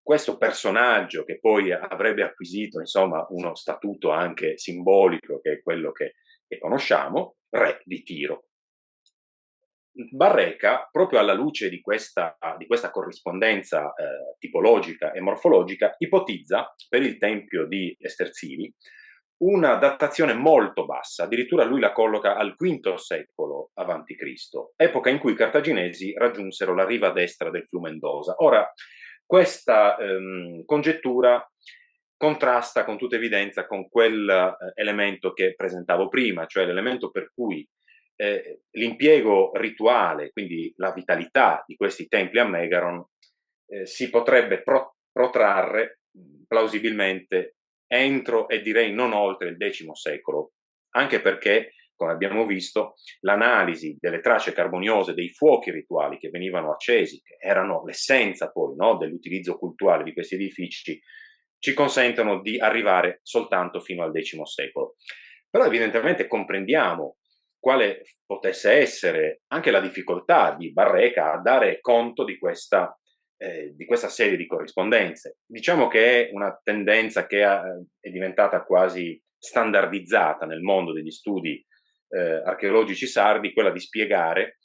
questo personaggio che poi avrebbe acquisito, insomma, uno statuto anche simbolico, che è quello che conosciamo, re di Tiro. Barreca, proprio alla luce di questa corrispondenza tipologica e morfologica, ipotizza per il tempio di Esterzini una datazione molto bassa, addirittura lui la colloca al V secolo a.C., epoca in cui i cartaginesi raggiunsero la riva destra del fiume Mendoza. Ora, questa congettura contrasta con tutta evidenza con quell'elemento che presentavo prima, cioè l'elemento per cui l'impiego rituale, quindi la vitalità di questi templi a Megaron, si potrebbe protrarre plausibilmente entro e direi non oltre il X secolo, anche perché, come abbiamo visto, l'analisi delle tracce carboniose dei fuochi rituali che venivano accesi, che erano l'essenza poi, no, dell'utilizzo cultuale di questi edifici, ci consentono di arrivare soltanto fino al X secolo. Però evidentemente comprendiamo quale potesse essere anche la difficoltà di Barreca a dare conto di questa serie di corrispondenze. Diciamo che è una tendenza che è diventata quasi standardizzata nel mondo degli studi archeologici sardi, quella di spiegare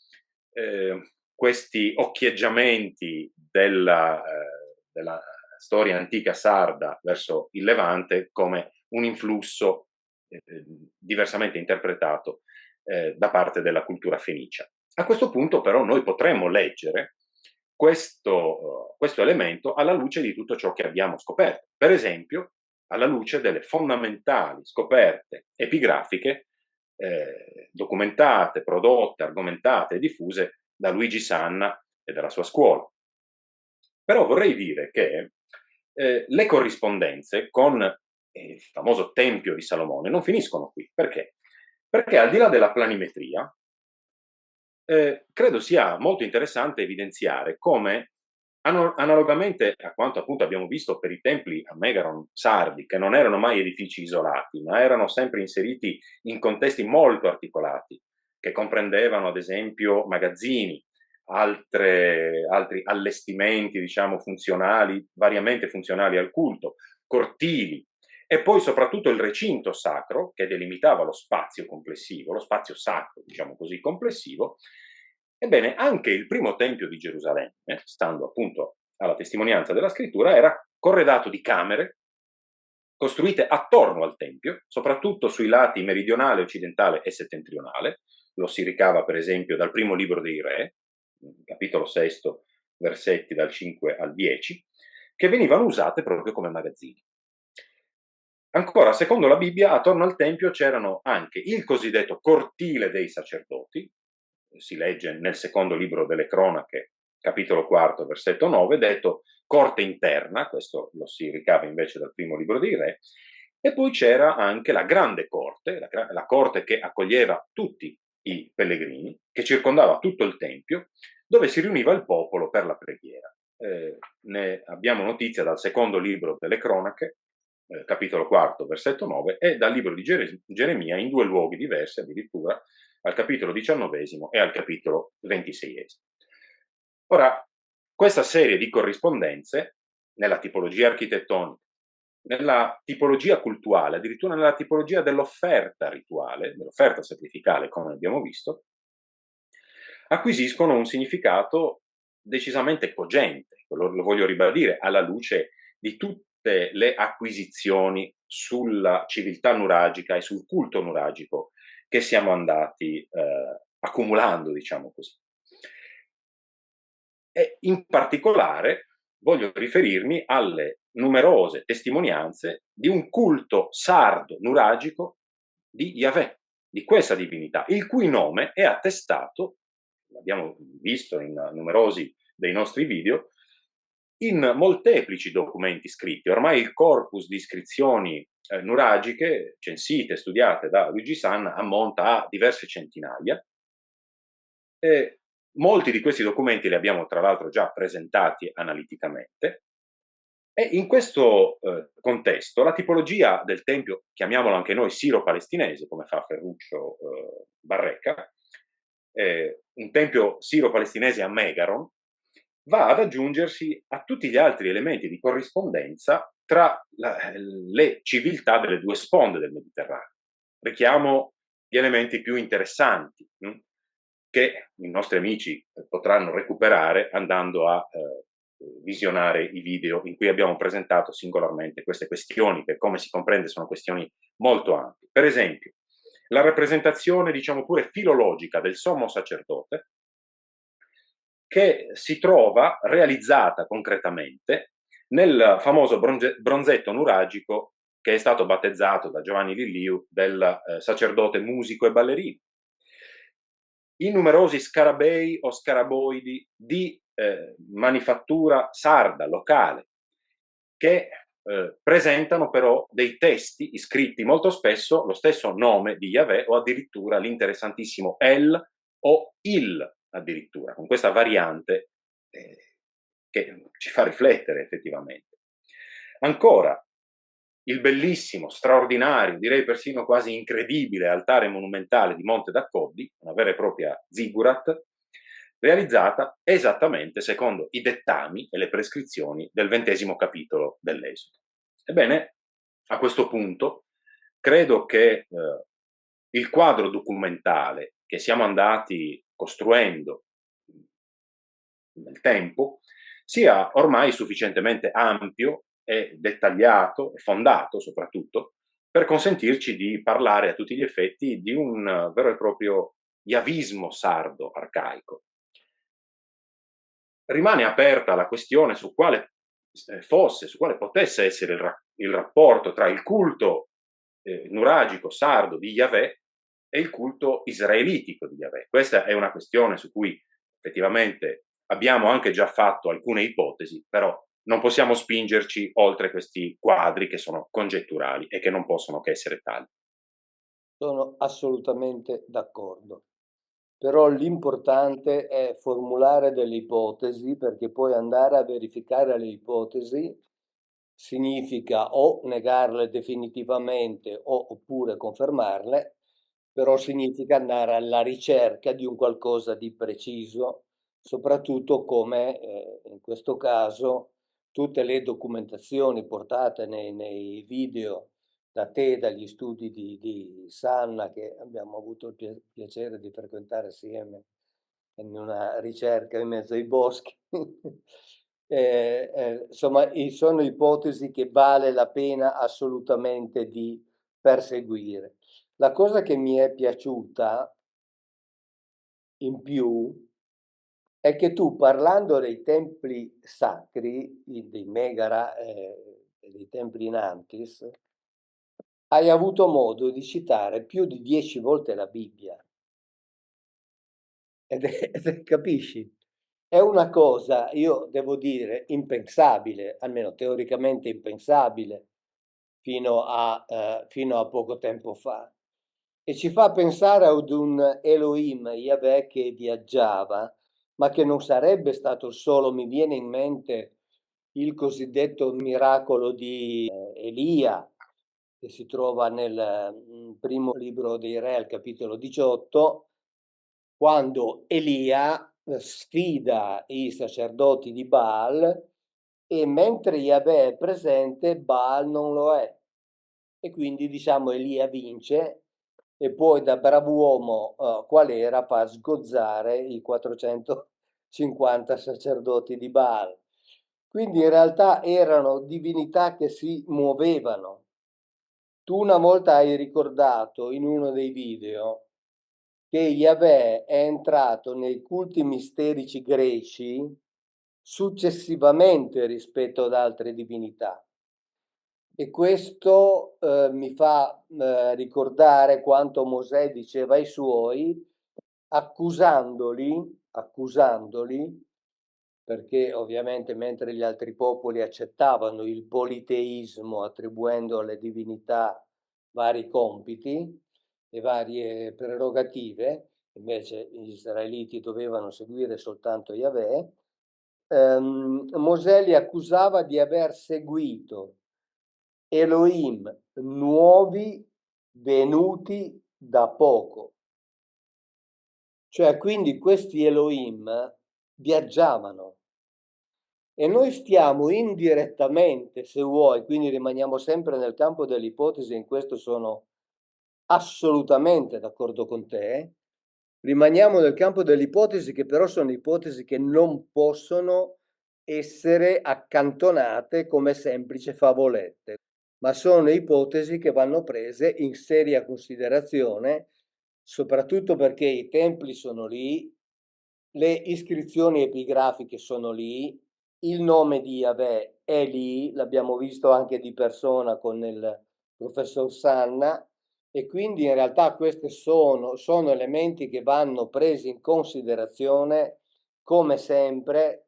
questi occhieggiamenti della storia antica sarda verso il Levante come un influsso diversamente interpretato da parte della cultura fenicia. A questo punto però noi potremmo leggere questo elemento alla luce di tutto ciò che abbiamo scoperto. Per esempio, alla luce delle fondamentali scoperte epigrafiche documentate, prodotte, argomentate e diffuse da Luigi Sanna e dalla sua scuola. Però vorrei dire che le corrispondenze con il famoso Tempio di Salomone non finiscono qui. Perché? Perché al di là della planimetria, credo sia molto interessante evidenziare come, analogamente a quanto appunto abbiamo visto per i templi a Megaron sardi, che non erano mai edifici isolati, ma erano sempre inseriti in contesti molto articolati, che comprendevano ad esempio magazzini, altri allestimenti, diciamo, funzionali, variamente funzionali al culto, cortili, e poi soprattutto il recinto sacro che delimitava lo spazio complessivo, lo spazio sacro, diciamo così, complessivo. Ebbene, anche il primo tempio di Gerusalemme, stando appunto alla testimonianza della scrittura, era corredato di camere costruite attorno al tempio, soprattutto sui lati meridionale, occidentale e settentrionale. Lo si ricava per esempio dal primo libro dei Re, capitolo 6, versetti dal 5 al 10, che venivano usate proprio come magazzini. Ancora, secondo la Bibbia, attorno al Tempio c'erano anche il cosiddetto cortile dei sacerdoti, si legge nel secondo libro delle Cronache, capitolo 4, versetto 9, detto corte interna, questo lo si ricava invece dal primo libro dei Re, e poi c'era anche la grande corte, la corte che accoglieva tutti i pellegrini, che circondava tutto il Tempio, dove si riuniva il popolo per la preghiera. Ne abbiamo notizia dal secondo libro delle Cronache, capitolo 4, versetto 9, e dal libro di Geremia in due luoghi diversi addirittura, al capitolo 19 e al capitolo 26. Ora, questa serie di corrispondenze, nella tipologia architettonica, nella tipologia cultuale, addirittura nella tipologia dell'offerta rituale, dell'offerta sacrificale, come abbiamo visto, acquisiscono un significato decisamente cogente, lo voglio ribadire, alla luce di tutte le acquisizioni sulla civiltà nuragica e sul culto nuragico che siamo andati accumulando, diciamo così. E in particolare voglio riferirmi alle numerose testimonianze di un culto sardo nuragico di Yahweh, di questa divinità, il cui nome è attestato, l'abbiamo visto in numerosi dei nostri video, in molteplici documenti scritti. Ormai il corpus di iscrizioni nuragiche, censite, studiate da Luigi Sanna, ammonta a diverse centinaia. E molti di questi documenti li abbiamo tra l'altro già presentati analiticamente. E in questo contesto la tipologia del tempio, chiamiamolo anche noi siro-palestinese, come fa Ferruccio Barreca, un tempio siro-palestinese a Megaron, va ad aggiungersi a tutti gli altri elementi di corrispondenza tra le civiltà delle due sponde del Mediterraneo. Richiamo gli elementi più interessanti, che i nostri amici potranno recuperare andando a visionare i video in cui abbiamo presentato singolarmente queste questioni, che come si comprende sono questioni molto ampie. Per esempio, la rappresentazione, diciamo pure filologica del sommo sacerdote, che si trova realizzata concretamente nel famoso bronzetto nuragico che è stato battezzato da Giovanni Lilliu del sacerdote musico e ballerino. I numerosi scarabei o scaraboidi di manifattura sarda, locale, che presentano però dei testi iscritti molto spesso lo stesso nome di Yahweh o addirittura l'interessantissimo El o Il addirittura, con questa variante che ci fa riflettere effettivamente. Ancora, il bellissimo, straordinario, direi persino quasi incredibile altare monumentale di Monte d'Accoddi, una vera e propria ziggurat, realizzata esattamente secondo i dettami e le prescrizioni del XX capitolo dell'Esodo. Ebbene, a questo punto, credo che il quadro documentale che siamo andati costruendo nel tempo sia ormai sufficientemente ampio e dettagliato e fondato soprattutto per consentirci di parlare a tutti gli effetti di un vero e proprio yavismo sardo arcaico. Rimane aperta la questione su quale potesse essere il rapporto tra il culto nuragico sardo di Yahweh e il culto israelitico di Yahweh. Questa è una questione su cui effettivamente abbiamo anche già fatto alcune ipotesi, però non possiamo spingerci oltre questi quadri che sono congetturali e che non possono che essere tali. Sono assolutamente d'accordo. Però l'importante è formulare delle ipotesi, perché poi andare a verificare le ipotesi significa o negarle definitivamente oppure confermarle, però significa andare alla ricerca di un qualcosa di preciso, soprattutto come in questo caso tutte le documentazioni portate nei video da te, dagli studi di Sanna, che abbiamo avuto il piacere di frequentare assieme in una ricerca in mezzo ai boschi. Insomma, sono ipotesi che vale la pena assolutamente di perseguire. La cosa che mi è piaciuta in più è che tu, parlando dei templi sacri, dei Megara e dei templi in Antis, hai avuto modo di citare più di 10 volte la Bibbia. Capisci? È una cosa, io devo dire, impensabile, almeno teoricamente impensabile, fino a poco tempo fa. E ci fa pensare ad un Elohim, Yahweh, che viaggiava, ma che non sarebbe stato il solo. Mi viene in mente il cosiddetto miracolo di Elia, che si trova nel primo libro dei Re, al capitolo 18, quando Elia sfida i sacerdoti di Baal e mentre Yahweh è presente, Baal non lo è. E quindi diciamo Elia vince e poi da brav'uomo qual era fa sgozzare i 450 sacerdoti di Baal. Quindi in realtà erano divinità che si muovevano. Tu una volta hai ricordato in uno dei video che Yahweh è entrato nei culti misterici greci successivamente rispetto ad altre divinità. E questo mi fa ricordare quanto Mosè diceva ai suoi, accusandoli, perché ovviamente mentre gli altri popoli accettavano il politeismo attribuendo alle divinità vari compiti e varie prerogative, invece gli israeliti dovevano seguire soltanto Yahweh, Mosè li accusava di aver seguito Elohim nuovi venuti da poco. Cioè, quindi questi Elohim viaggiavano e noi stiamo indirettamente, se vuoi, quindi rimaniamo sempre nel campo dell'ipotesi, in questo sono assolutamente d'accordo con te, rimaniamo nel campo delle ipotesi che però sono ipotesi che non possono essere accantonate come semplici favolette, ma sono ipotesi che vanno prese in seria considerazione, soprattutto perché i templi sono lì, le iscrizioni epigrafiche sono lì, il nome di Yahweh è lì, l'abbiamo visto anche di persona con il professor Sanna, e quindi in realtà questi sono elementi che vanno presi in considerazione come sempre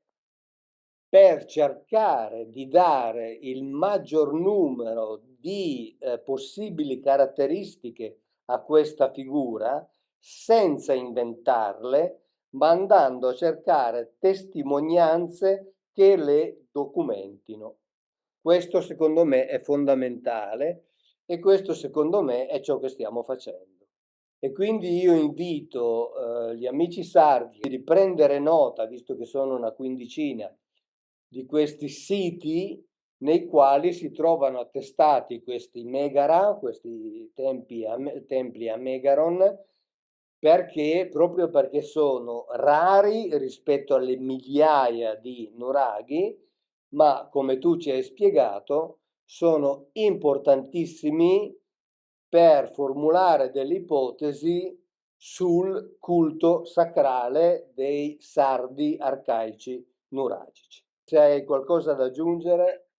per cercare di dare il maggior numero di possibili caratteristiche a questa figura senza inventarle, ma andando a cercare testimonianze che le documentino. Questo secondo me è fondamentale e questo secondo me è ciò che stiamo facendo. E quindi io invito gli amici sardi di prendere nota, visto che sono una quindicina, di questi siti nei quali si trovano attestati questi megara, questi templi a Megaron, perché, proprio perché sono rari rispetto alle migliaia di nuraghi, ma come tu ci hai spiegato, sono importantissimi per formulare delle ipotesi sul culto sacrale dei sardi arcaici nuragici. Se hai qualcosa da aggiungere?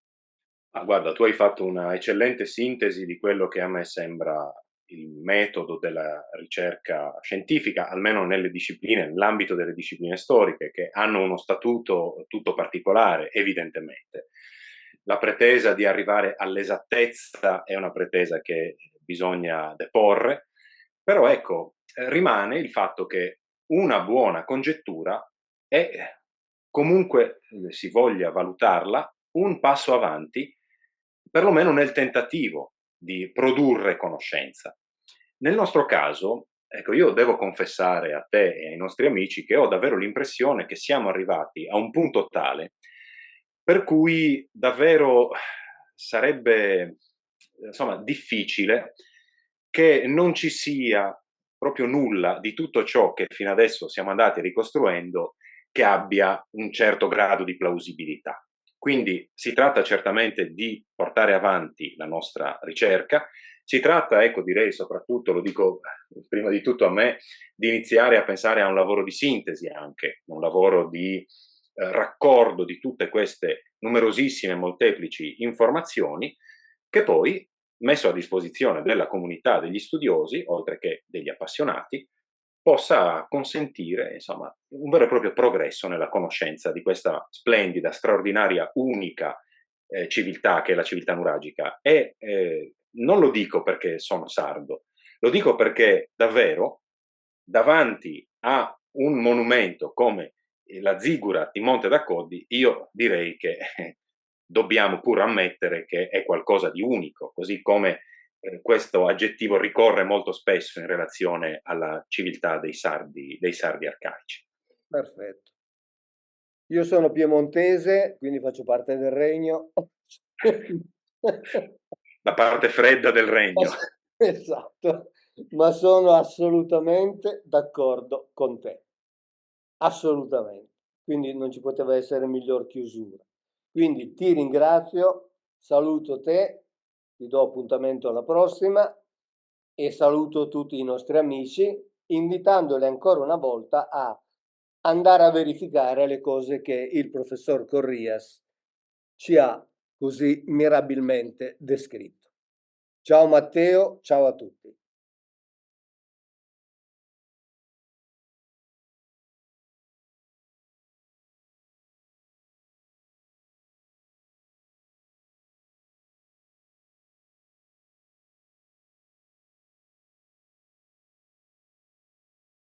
Ah, guarda, tu hai fatto una eccellente sintesi di quello che a me sembra il metodo della ricerca scientifica, almeno nelle discipline, nell'ambito delle discipline storiche, che hanno uno statuto tutto particolare, evidentemente. La pretesa di arrivare all'esattezza è una pretesa che bisogna deporre, però ecco, rimane il fatto che una buona congettura è, comunque si voglia valutarla, un passo avanti, perlomeno nel tentativo di produrre conoscenza. Nel nostro caso, ecco, io devo confessare a te e ai nostri amici che ho davvero l'impressione che siamo arrivati a un punto tale per cui davvero sarebbe, insomma, difficile che non ci sia proprio nulla di tutto ciò che fino adesso siamo andati ricostruendo che abbia un certo grado di plausibilità. Quindi si tratta certamente di portare avanti la nostra ricerca, si tratta, ecco, direi soprattutto, lo dico prima di tutto a me, di iniziare a pensare a un lavoro di sintesi anche, un lavoro di raccordo di tutte queste numerosissime molteplici informazioni che poi, messo a disposizione della comunità degli studiosi, oltre che degli appassionati, possa consentire, insomma, un vero e proprio progresso nella conoscenza di questa splendida, straordinaria, unica civiltà che è la civiltà nuragica. E non lo dico perché sono sardo, lo dico perché davvero davanti a un monumento come la Ziggurat di Monte d'Accoddi, io direi che dobbiamo pur ammettere che è qualcosa di unico, così come questo aggettivo ricorre molto spesso in relazione alla civiltà dei sardi arcaici. Perfetto. Io sono piemontese, quindi faccio parte del regno. La parte fredda del regno. Esatto, ma sono assolutamente d'accordo con te. Assolutamente. Quindi non ci poteva essere miglior chiusura. Quindi ti ringrazio, saluto te, ti do appuntamento alla prossima e saluto tutti i nostri amici, invitandoli ancora una volta a andare a verificare le cose che il professor Corrias ci ha così mirabilmente descritto. Ciao Matteo, ciao a tutti.